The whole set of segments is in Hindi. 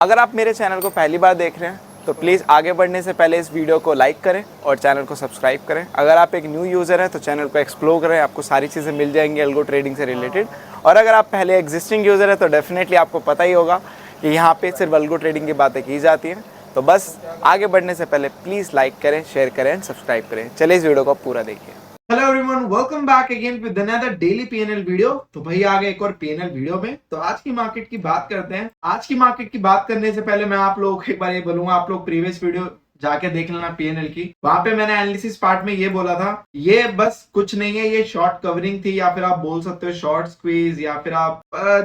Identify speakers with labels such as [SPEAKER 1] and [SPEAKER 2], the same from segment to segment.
[SPEAKER 1] अगर आप मेरे चैनल को पहली बार देख रहे हैं तो प्लीज़ आगे बढ़ने से पहले इस वीडियो को लाइक करें और चैनल को सब्सक्राइब करें। अगर आप एक न्यू यूज़र हैं तो चैनल को एक्सप्लोर करें, आपको सारी चीज़ें मिल जाएंगी अल्गो ट्रेडिंग से रिलेटेड। और अगर आप पहले एग्जिस्टिंग यूज़र हैं तो डेफिनेटली आपको पता ही होगा कि यहाँ पे सिर्फ अल्गो ट्रेडिंग की बातें की जाती हैं। तो बस आगे बढ़ने से पहले प्लीज़ लाइक करें, शेयर करें एंड सब्सक्राइब करें। चलिए इस वीडियो को पूरा देखिए।
[SPEAKER 2] Hello everyone, welcome back again with another daily PNL video. तो भाई आ गए एक और पीएनएल वीडियो में। तो आज की मार्केट की बात करते हैं। आज की मार्केट की बात करने से पहले मैं आप लोगों को एक बार ये बोलूंगा, आप लोग प्रीवियस वीडियो जाके देख लेना पीएनएल की। वहां पे मैंने एनालिसिस पार्ट में ये बोला था, ये बस कुछ नहीं है, ये शॉर्ट कवरिंग थी, या फिर आप बोल सकते हो शॉर्ट स्क्वीज, या फिर आप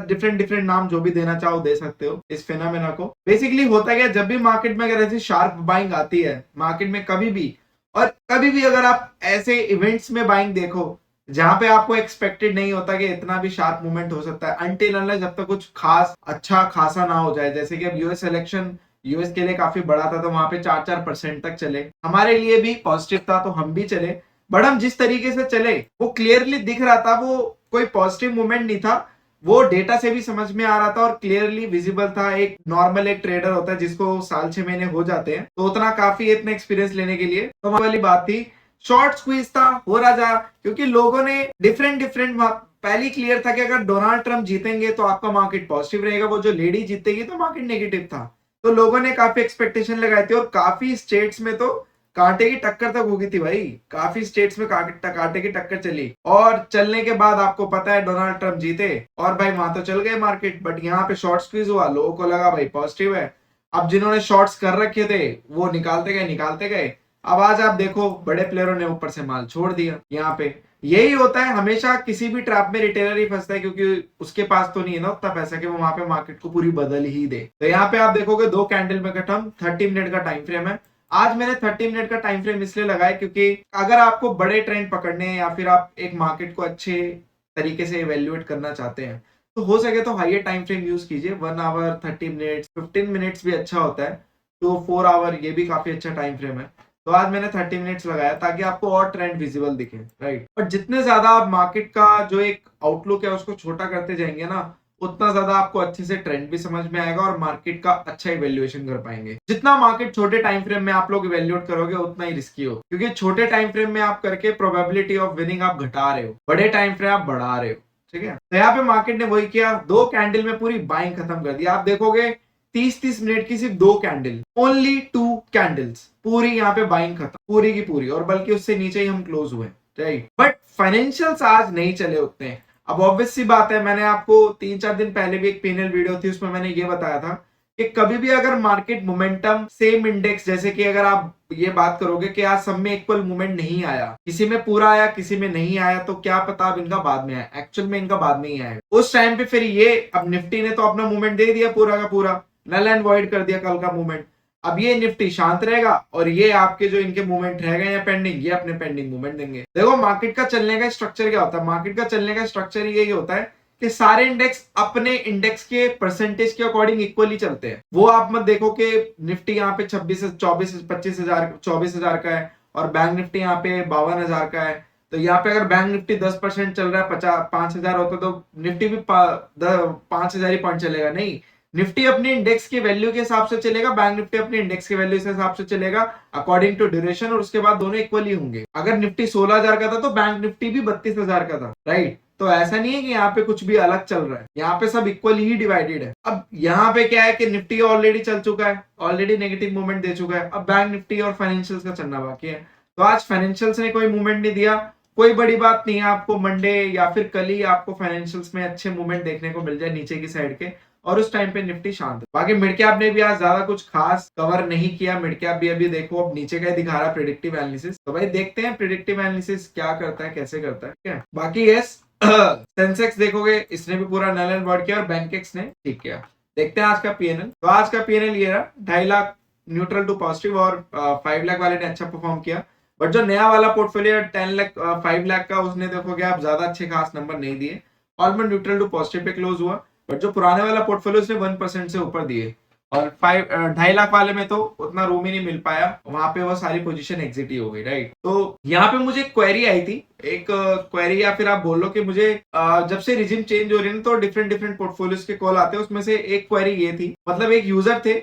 [SPEAKER 2] डिफरेंट डिफरेंट नाम जो भी देना चाहो दे सकते हो इस फिनोमेना को। बेसिकली होता क्या, जब भी मार्केट में अगर ऐसी शार्प बाइंग आती है मार्केट में कभी भी, और कभी भी अगर आप ऐसे इवेंट्स में बाइंग देखो जहां पे आपको एक्सपेक्टेड नहीं होता कि इतना भी शार्प मूवमेंट हो सकता है, अनटिल अनलेस जब तक कुछ खास अच्छा खासा ना हो जाए। जैसे कि अब यूएस इलेक्शन यूएस के लिए काफी बड़ा था, तो वहां पे 4-4% तक चले, हमारे लिए भी पॉजिटिव था तो हम भी चले। बट हम जिस तरीके से चले वो क्लियरली दिख रहा था, वो कोई पॉजिटिव मूवमेंट नहीं था, वो डेटा से भी समझ में आ रहा था और क्लियरली विजिबल था। एक नॉर्मल एक ट्रेडर होता है जिसको साल 6 महीने हो जाते हैं, तो उतना काफी इतना एक्सपीरियंस लेने के लिए। तो वाली बात थी, शॉर्ट स्क्वीज था, हो रहा था, क्योंकि लोगों ने डिफरेंट डिफरेंट पहले क्लियर था कि अगर डोनाल्ड ट्रंप जीतेंगे तो आपका मार्केट पॉजिटिव रहेगा, वो जो लेडी जीतेगी तो मार्केट नेगेटिव था। तो लोगों ने काफी एक्सपेक्टेशन लगाई थी और काफी स्टेट्स में तो कांटे की टक्कर तक हो गई थी भाई। काफी स्टेट्स में कांटे की टक्कर चली, और चलने के बाद आपको पता है डोनाल्ड ट्रंप जीते और भाई वहां तो चल गए मार्केट। बट यहाँ पे शॉर्ट स्क्वीज हुआ, लोगों को लगा भाई पॉजिटिव है। अब जिन्होंने शॉर्ट्स कर रखे थे वो निकालते गए। अब आज आप देखो बड़े प्लेयरों ने ऊपर से माल छोड़ दिया। यहाँ पे यही होता है हमेशा, किसी भी ट्रैप में रिटेलर ही फंसता है, क्योंकि उसके पास तो नहीं है ना उतना पैसा कि वो वहां पे मार्केट को पूरी बदल ही दे। तो यहाँ पे आप देखोगे 2 कैंडल में खत्म, 30 मिनट का टाइम फ्रेम है। आज मैंने 30 मिनट का टाइम फ्रेम इसलिए लगाया क्योंकि अगर आपको बड़े ट्रेंड पकड़ने हैं या फिर आप एक मार्केट को अच्छे तरीके से इवेल्युएट करना चाहते हैं तो हो सके तो हाइयर टाइम फ्रेम यूज कीजिए। 1 आवर 30 मिनट्स 15 मिनट्स भी अच्छा होता है, तो 4 आवर ये भी काफी अच्छा टाइम फ्रेम है। तो आज मैंने 30 मिनट्स लगाया ताकि आपको और ट्रेंड विजिबल दिखे, राइट। और जितने ज्यादा आप मार्केट का जो एक आउटलुक है उसको छोटा करते जाएंगे ना, उतना ज्यादा आपको अच्छे से ट्रेंड भी समझ में आएगा और मार्केट का अच्छा इवेल्युएशन कर पाएंगे। जितना मार्केट छोटे टाइम फ्रेम में आप लोग इवेल्युएट करोगे उतना ही रिस्की हो, क्योंकि छोटे टाइम फ्रेम में आप करके प्रोबेबिलिटी ऑफ विनिंग आप घटा रहे हो, बड़े टाइम फ्रेम आप बढ़ा रहे हो, ठीक है। तो यहाँ पे मार्केट ने वही किया, 2 कैंडल में पूरी बाइंग खत्म कर दी। आप देखोगे 30-30 मिनट की सिर्फ 2 कैंडल, ओनली 2 कैंडल्स, पूरी यहाँ पे बाइंग खत्म पूरी की पूरी, और बल्कि उससे नीचे ही हम क्लोज हुए, राइट। बट फाइनेंशियल्स आज नहीं चले उतने। अब ऑब्वियस सी बात है, मैंने आपको 3-4 दिन पहले भी एक पैनल वीडियो थी, उसमें मैंने ये बताया था कि कभी भी अगर मार्केट मोमेंटम सेम इंडेक्स, जैसे कि अगर आप ये बात करोगे कि आज सब में इक्वल मूवमेंट नहीं आया, किसी में पूरा आया किसी में नहीं आया, तो क्या पता अब इनका बाद में आया, एक्चुअल में इनका बाद में ही आएगा। उस टाइम पे फिर ये अब निफ्टी ने तो अपना मूवमेंट दे दिया, पूरा का पूरा नल एंड वॉइड कर दिया कल का मूवमेंट। अब ये निफ्टी शांत रहेगा और ये आपके जो इनके मूवमेंट रह गए हैं पेंडिंग, ये अपने पेंडिंग मूवमेंट देंगे। देखो मार्केट का चलने का स्ट्रक्चर क्या होता है, मार्केट का चलने का स्ट्रक्चर यही होता है कि सारे इंडेक्स अपने इंडेक्स के परसेंटेज के अकॉर्डिंग इक्वली चलते हैं। वो आप मत देखो कि निफ्टी यहाँ पे 26 24 25 हजार 24 हजार का है और बैंक निफ्टी यहाँ पे 52 हजार का है, तो यहाँ पे अगर बैंक निफ्टी 10% चल रहा है 5,000 होता तो निफ्टी भी 5,000 ही पॉइंट चलेगा। नहीं, निफ्टी अपने इंडेक्स के वैल्यू के हिसाब से चलेगा, बैंक निफ्टी अपने इंडेक्स के वैल्यू के हिसाब से चलेगा अकॉर्डिंग टू ड्यूरेशन, और उसके बाद दोनों इक्वली होंगे। अगर निफ्टी 16,000 का था तो बैंक निफ्टी भी 32,000 का था, राइट। तो ऐसा नहीं है कि यहाँ पे कुछ भी अलग चल रहा है, यहाँ पे सब इक्वली ही डिवाइडेड है। अब यहाँ पे क्या है कि निफ्टी ऑलरेडी चल चुका है, ऑलरेडी नेगेटिव मूवमेंट दे चुका है, अब बैंक निफ्टी और फाइनेंशियल्स का चलना बाकी है। तो आज फाइनेंशियल्स ने कोई मूवमेंट नहीं दिया, कोई बड़ी बात नहीं है, आपको मंडे या फिर कल ही आपको फाइनेंशियल्स में अच्छे मूवमेंट देखने को मिल जाए नीचे की साइड के, और उस टाइम पे निफ्टी शांत है। बाकी मिड कैप ने भी आज ज्यादा कुछ खास कवर नहीं किया, मिड कैप भी अभी देखो अब नीचे का ही दिखा रहा है प्रेडिक्टिव एनालिसिस। तो भाई देखते हैं प्रेडिक्टिव एनालिसिस क्या करता है, कैसे करता है, ठीक है। बाकी यस सेंसेक्स देखोगे इसने भी पूरा नल एंड वॉइड किया और बैंकेक्स ने ठीक किया। देखते हैं आज का पीएनएल। तो आज का पीएनएल ये रहा, 2.5 लाख न्यूट्रल टू पॉजिटिव, और 5 लाख वाले ने अच्छा परफॉर्म किया। बट जो नया वाला पोर्टफोलियो 10 लाख 5 लाख का, उसने देखोगे आप ज्यादा अच्छे खास नंबर नहीं दिए, almost neutral to positive pay close हुआ। बट जो पुराने वाला पोर्टफोलियो उसने 1% से ऊपर दिए, और 2.5 लाख वाले में तो उतना रूम ही नहीं मिल पाया, वहां पे वो सारी पोजीशन एग्जिट ही हो गई, राइट। तो यहाँ पे मुझे क्वेरी आई थी, एक क्वेरी या फिर आप बोल लो कि मुझे जब से रिजिम चेंज हो रही है तो डिफरेंट डिफरेंट पोर्टफोलियोज के कॉल आते हैं, उसमें से एक क्वेरी ये थी, मतलब एक यूजर थे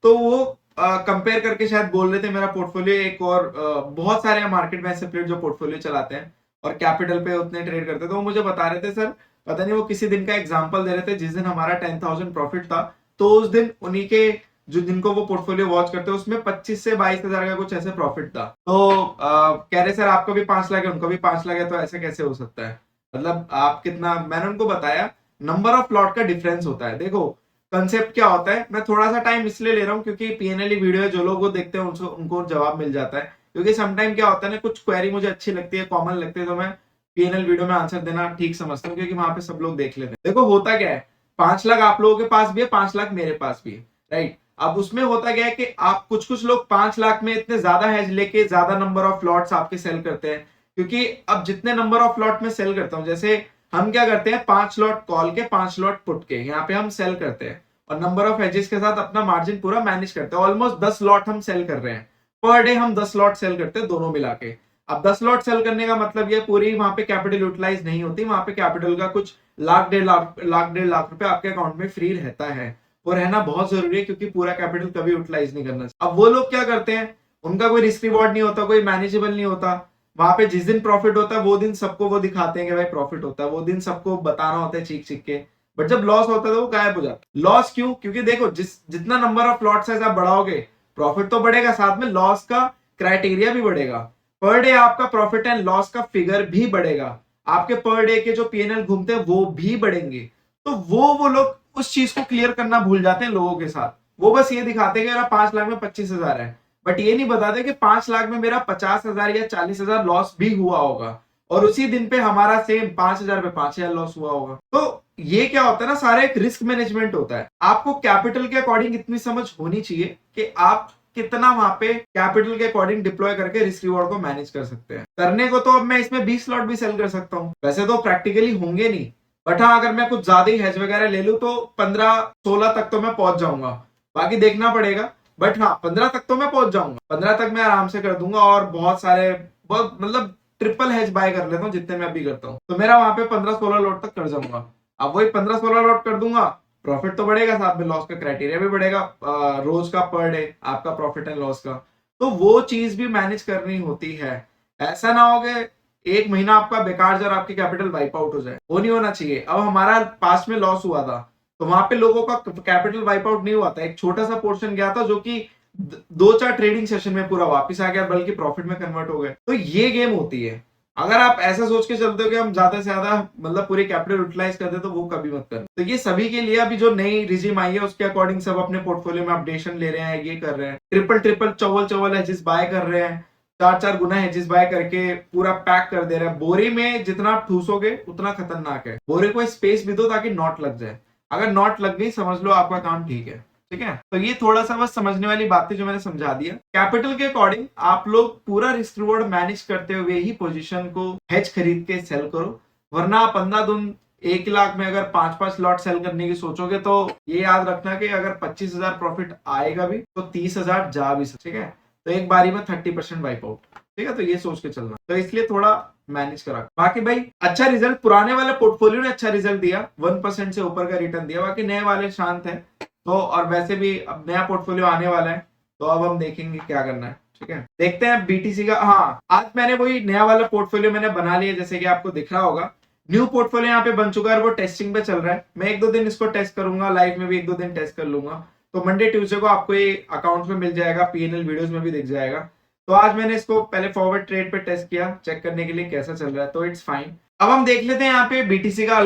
[SPEAKER 2] तो वो कंपेयर करके शायद बोल रहे थे मेरा पोर्टफोलियो एक और बहुत सारे मार्केट में ऐसे प्लेयर जो पोर्टफोलियो चलाते हैं और कैपिटल पे उतने ट्रेड करते थे, तो वो मुझे बता रहे थे सर, पता नहीं वो किसी दिन का एग्जांपल दे रहे थे जिस दिन हमारा 10,000 प्रॉफिट था, तो उस दिन उन्हीं के जो जिनको वो पोर्टफोलियो वॉच करते हैं उसमें 25 से 22 हजार का कुछ ऐसे प्रॉफिट था। तो कह रहे सर आपका भी 5 लाख है, उनका भी 5 लाख है, तो ऐसे कैसे हो सकता है, मतलब आप कितना, मैंने उनको बताया नंबर ऑफ लॉट का डिफरेंस होता है। देखो कंसेप्ट क्या होता है, मैं थोड़ा सा टाइम इसलिए ले रहा हूँ क्योंकि पीएनएल वीडियो है, जो लोग वो देखते हैं उनको जवाब मिल जाता है, क्योंकि समटाइम क्या होता है ना, कुछ क्वेरी मुझे अच्छी लगती है, कॉमन लगती है, तो मैं पीएनएल वीडियो में आंसर देना ठीक समझता हूँ क्योंकि वहां पे सब लोग देख लेते हैं। देखो होता क्या है, 5 लाख आप लोगों के पास भी है, 5 लाख मेरे पास भी है, राइट। अब उसमें होता क्या है कि आप कुछ लोग 5 लाख में इतने ज्यादा हैज लेके ज्यादा नंबर ऑफ लॉट्स आपके सेल करते हैं, क्योंकि अब जितने नंबर ऑफ लॉट में सेल करता हूं, जैसे हम क्या करते हैं 5 लॉट कॉल के 5 लॉट पुट के यहाँ पे हम सेल करते हैं और नंबर ऑफ एजेस के साथ अपना मार्जिन पूरा मैनेज करते हैं, ऑलमोस्ट 10 लॉट हम सेल कर रहे हैं पर डे, हम 10 लॉट सेल करते हैं दोनों मिला के। अब 10 लॉट सेल करने का मतलब ये पूरी वहां पे कैपिटल यूटिलाइज नहीं होती, वहां पे कैपिटल का कुछ लाख डेढ़ लाख रुपए आपके अकाउंट में फ्री रहता है, वो रहना बहुत जरूरी है क्योंकि पूरा कैपिटल कभी यूटिलाइज नहीं करना। अब वो लोग क्या करते हैं, उनका कोई रिस्क रिवॉर्ड नहीं होता, कोई मैनेजेबल नहीं होता, वहां पे जिस दिन प्रॉफिट होता है वो दिन सबको वो दिखाते हैं कि भाई प्रॉफिट होता है, वो दिन सबको बताना होता है चीख चीख के, बट जब लॉस होता है तो वो गायब हो जाता है। लॉस क्यों, क्योंकि देखो जितना नंबर ऑफ लॉट साइज आप बढ़ाओगे प्रॉफिट तो बढ़ेगा, साथ में लॉस का क्राइटेरिया भी बढ़ेगा, पर डे आपका प्रॉफिट एंड लॉस का फिगर भी बढ़ेगा, आपके पर डे के जो पीएनएल घूमते हैं वो भी बढ़ेंगे। तो वो लोग उस चीज को क्लियर करना भूल जाते हैं लोगों के साथ, वो बस ये दिखाते हैं कि मेरा 5 लाख में 25,000 है, बट ये नहीं बताते कि 5 लाख में मेरा 50,000 या 40,000 लॉस भी हुआ होगा और उसी दिन पे हमारा सेम 5,000 पे 5,000 लॉस हुआ होगा। तो ये क्या होता है ना, सारा एक रिस्क मैनेजमेंट होता है। आपको कैपिटल के अकॉर्डिंग इतनी समझ होनी चाहिए कि आप कितना वहां पे कैपिटल के अकॉर्डिंग डिप्लॉय करके रिस्क रिवॉर्ड को मैनेज कर सकते हैं। करने को तो अब मैं इसमें 20 स्लॉट भी सेल कर सकता हूँ, वैसे तो प्रैक्टिकली होंगे नहीं, बट हाँ अगर मैं कुछ ज्यादा ही हैज वगैरह ले लूं तो 15-16 तक तो मैं पहुंच जाऊंगा, बाकी देखना पड़ेगा, बट हाँ 15 तक तो मैं पहुंच जाऊंगा, 15 तक मैं आराम से कर दूंगा और बहुत सारे बहुत मतलब ट्रिपल हैज बाय कर लेता हूँ जितने मैं अभी करता हूँ, तो मेरा वहां पे 15-16 लॉट तक कर जाऊंगा। अब वही 15-16 लॉट कर दूंगा, प्रॉफिट तो बढ़ेगा, साथ में लॉस का क्राइटेरिया भी बढ़ेगा, रोज का पर डे आपका प्रॉफिट एंड लॉस का, तो वो चीज भी मैनेज करनी होती है। ऐसा ना हो कि एक महीना आपका बेकार जाए और आपकी कैपिटल वाइप आउट हो जाए, वो नहीं होना चाहिए। अब हमारा पास में लॉस हुआ था तो वहां पे लोगों का कैपिटल वाइप आउट नहीं हुआ था, एक छोटा सा पोर्शन गया था जो कि 2-4 ट्रेडिंग सेशन में पूरा वापस आ गया, बल्कि प्रॉफिट में कन्वर्ट हो गए। तो ये गेम होती है, अगर आप ऐसा सोच के चलते हो कि हम ज्यादा से ज्यादा मतलब पूरी कैपिटल यूटिलाइज करते तो वो कभी मत करना। तो ये सभी के लिए अभी जो नई रिजिम आई है उसके अकॉर्डिंग सब अपने पोर्टफोलियो में अपडेशन ले रहे हैं, ये कर रहे हैं, ट्रिपल चौवल हेजेस बाय कर रहे हैं, 4-4 गुना हेजेस बाय करके पूरा पैक कर दे रहे हैं। बोरी में जितना आप ठूसोगे उतना खतरनाक है, बोरी को स्पेस भी दो ताकि नॉट लग जाए, अगर नॉट लग गई समझ लो आपका काम ठीक है, ठीक है। तो ये थोड़ा सा बस समझने वाली बातें जो मैंने समझा दिया। कैपिटल के अकॉर्डिंग आप लोग पूरा रिस्क रिवॉर्ड मैनेज करते हुए ही पोजीशन को हेज खरीद के सेल करो, वरना आप अंधाधुंध 1 लाख में अगर 5-5 लॉट सेल करने की सोचोगे तो ये याद रखना कि अगर 25,000 प्रॉफिट आएगा भी तो 30,000 जा भी सकता, ठीक है। तो एक बारी में 30% वाइप आउट, ठीक है, तो ये सोच के चलना, तो इसलिए थोड़ा मैनेज करा। बाकी भाई अच्छा रिजल्ट, पुराने वाले पोर्टफोलियो ने अच्छा रिजल्ट दिया, 1% से ऊपर का रिटर्न दिया, बाकी नए वाले शांत है। तो और वैसे भी अब नया पोर्टफोलियो आने वाला है तो अब हम देखेंगे क्या करना है, ठीक है। देखते हैं बीटीसी का। हाँ आज मैंने वही नया वाला पोर्टफोलियो मैंने बना लिया, जैसे कि आपको दिख रहा होगा न्यू पोर्टफोलियो यहाँ पे बन चुका है, वो टेस्टिंग पे चल रहा है। मैं 1-2 दिन इसको टेस्ट करूंगा, लाइव में भी 1-2 दिन टेस्ट कर लूंगा, तो मंडे ट्यूसडे को आपको ये अकाउंट में मिल जाएगा, पीएनएल वीडियोस में भी दिख जाएगा। तो आज मैंने इसको पहले फॉरवर्ड ट्रेड पे टेस्ट किया, चेक करने के लिए कैसा चल रहा है, तो इट्स फाइन। अब हम देख लेते हैं यहाँ पे बीटीसी का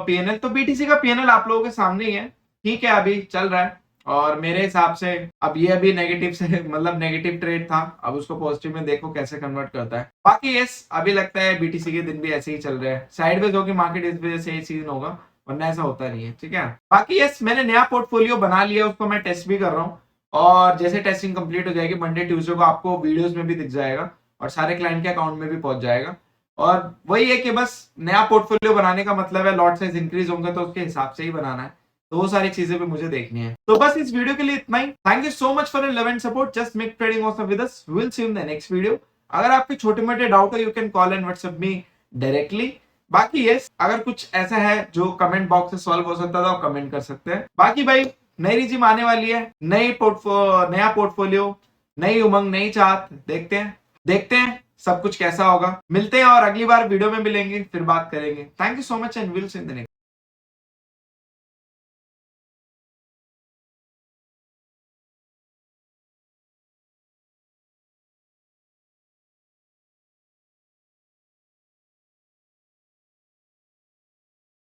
[SPEAKER 2] पीएनएल। तो बीटीसी का पीएनएल आप लोगों के सामने ही है, ठीक है, अभी चल रहा है और मेरे हिसाब से अब ये अभी नेगेटिव से मतलब नेगेटिव ट्रेड था, अब उसको पॉजिटिव में देखो कैसे कन्वर्ट करता है। बाकी यस अभी लगता है बीटीसी के दिन भी ऐसे ही चल रहे हैं, साइडवेज होगी मार्केट, इस वजह से ये सीजन होगा, वरना ऐसा होता नहीं है, ठीक है। बाकी यस मैंने नया पोर्टफोलियो बना लिया, उसको मैं टेस्ट भी कर रहा हूँ और जैसे टेस्टिंग कंप्लीट हो जाएगी मंडे ट्यूसडे को आपको वीडियोस में भी दिख जाएगा और सारे क्लाइंट के अकाउंट में भी पहुंच जाएगा। और वही है कि बस नया पोर्टफोलियो बनाने का मतलब है लॉट साइज इंक्रीज होंगे तो उसके हिसाब से ही बनाना है, तो वो सारी चीजें भी मुझे देखनी है। तो बस इस वीडियो के लिए इतना ही। Thank you so much for your love and support. Just make trading awesome with us. We will see you in the next video. अगर आपके छोटे मोटे डाउट है, you can call and WhatsApp me directly. बाकी यस, अगर कुछ ऐसा है जो कमेंट बॉक्स से सॉल्व हो सकता था, कमेंट कर सकते हैं। बाकी भाई नई रिजिम आने वाली है, नया पोर्टफोलियो, नई उमंग, नई चाहत। देखते हैं सब कुछ कैसा होगा। मिलते हैं और अगली बार वीडियो में मिलेंगे, फिर बात करेंगे। Thank you so much and will see in the next.